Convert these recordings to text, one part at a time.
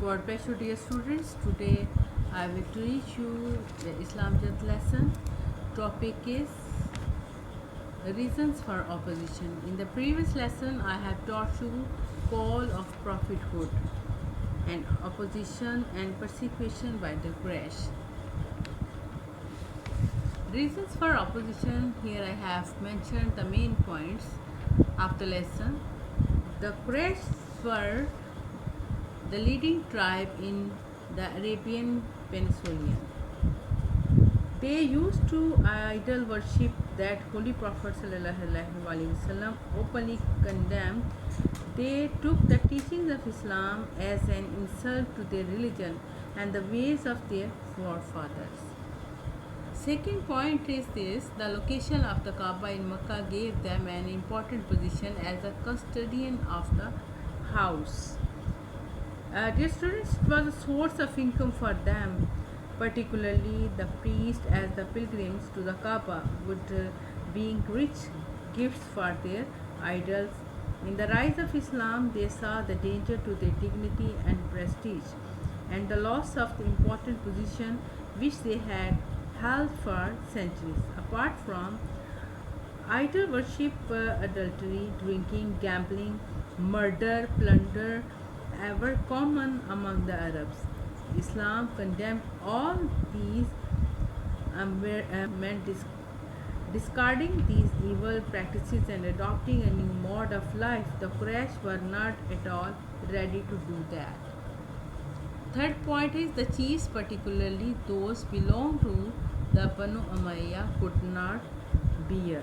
God bless you, dear students. Today I will teach you the Islam Jet lesson. Topic is reasons for opposition. In the previous lesson, I have taught you call of prophethood and opposition and persecution by the Quraysh. Reasons for opposition. Here I have mentioned the main points of the lesson. The Quraysh were the leading tribe in the Arabian Peninsula. They used to idol worship that Holy Prophet ﷺ openly condemned. They took the teachings of Islam as an insult to their religion and the ways of their forefathers. Second point is this: the location of the Kaaba in Mecca gave them an important position as a custodian of the house. Dear students, it was a source of income for them, particularly the priests, as the pilgrims to the Kaaba would bring rich gifts for their idols. In the rise of Islam, they saw the danger to their dignity and prestige, and the loss of the important position which they had held for centuries. Apart from idol worship, adultery, drinking, gambling, murder, plunder were common among the Arabs. Islam condemned all these meant discarding these evil practices and adopting a new mode of life. The Quraysh were not at all ready to do that. Third point is the chiefs, particularly those belong to the Banu Umayyah, could not bear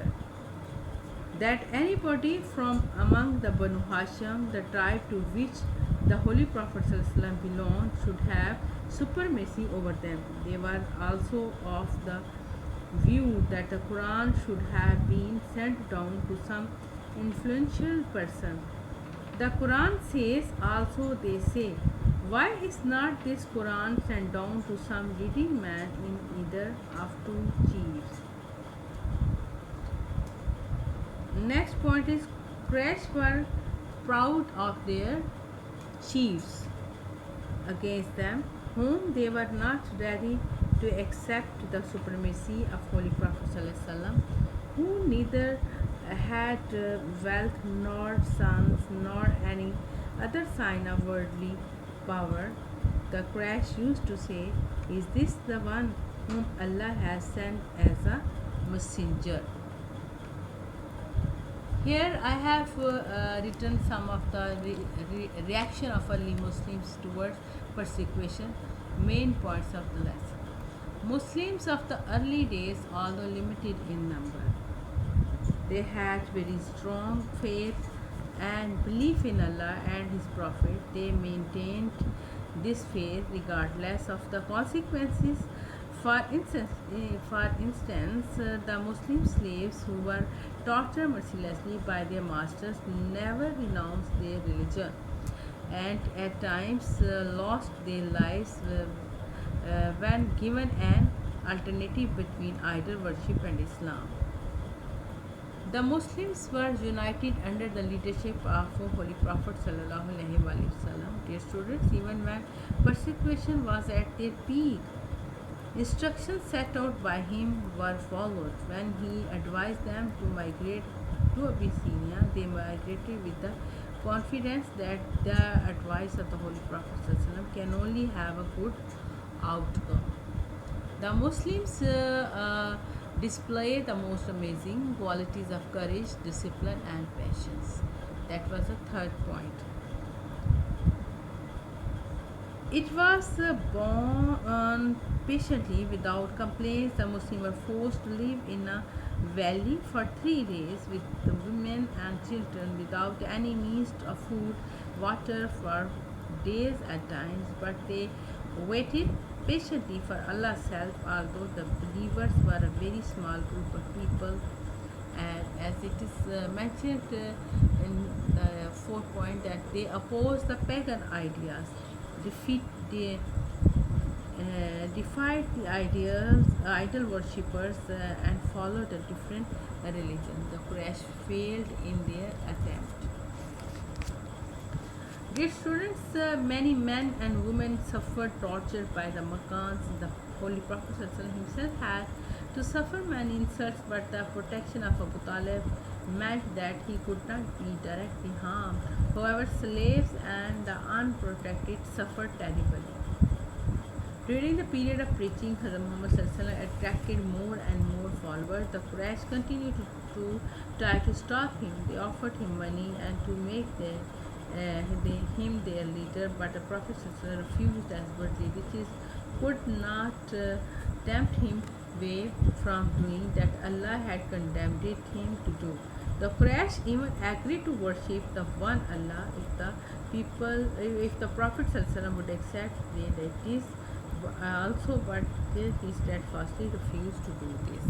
that anybody from among the Banu Hashim, the tribe to which the Holy Prophet ﷺ belonged, should have supremacy over them. They were also of the view that the Quran should have been sent down to some influential person. The Quran says, also they say, why is not this Quran sent down to some leading man in either of two chiefs? Next point is Quraysh were proud of their chiefs against them, whom they were not ready to accept the supremacy of Holy Prophet ﷺ, who neither had wealth nor sons nor any other sign of worldly power. The Quraysh used to say, is this the one whom Allah has sent as a messenger? Here I have written some of the reaction of early Muslims towards persecution, main points of the lesson. Muslims of the early days, although limited in number, they had very strong faith and belief in Allah and His Prophet. They maintained this faith regardless of the consequences. For instance, the Muslim slaves who were tortured mercilessly by their masters never renounced their religion and at times lost their lives when given an alternative between idol worship and Islam. The Muslims were united under the leadership of Holy Prophet ﷺ. Dear students, even when persecution was at their peak, instructions set out by him were followed. When he advised them to migrate to Abyssinia, they migrated with the confidence that the advice of the Holy Prophet ﷺ can only have a good outcome. The Muslims display the most amazing qualities of courage, discipline, and patience. That was the third point. It was born patiently without complaints. The Muslims were forced to live in a valley for 3 days with the women and children without any means of food, water for days at times, but they waited patiently for Allah's help, although the believers were a very small group of people. And as it is mentioned in the fourth point, that they opposed the pagan ideas, defied the idol worshippers, and followed a different religion. The Quraysh failed in their attempt. Dear students, many men and women suffered torture by the Makkans. The Holy Prophet ﷺ himself had to suffer many insults, but the protection of Abu Talib meant that he could not be directly harmed. However, slaves and the unprotected suffered terribly. During the period of preaching, Hazrat Muhammad Sallallahu attracted more and more followers. The Quraysh continued to try to stop him. They offered him money and to make him their leader, but the Prophet Sallallahu refused desperately. This could not tempt him away from doing that Allah had condemned him to do. The Quraysh even agreed to worship the one Allah if the Prophet ﷺ would accept their deities also, but he steadfastly refused to do this.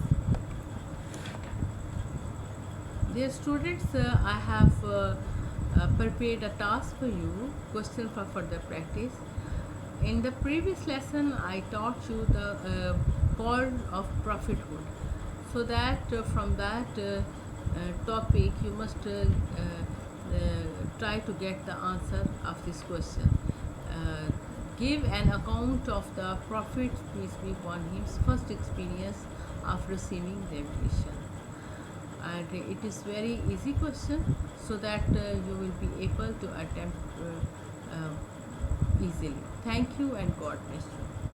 Dear students, I have prepared a task for you, question for further practice. In the previous lesson, I taught you the call of prophethood, so that from that topic you must try to get the answer of this question. Give an account of the Prophet, peace be upon him, first experience of receiving revelation. And it is very easy question, so that you will be able to attempt easily. Thank you and God bless you.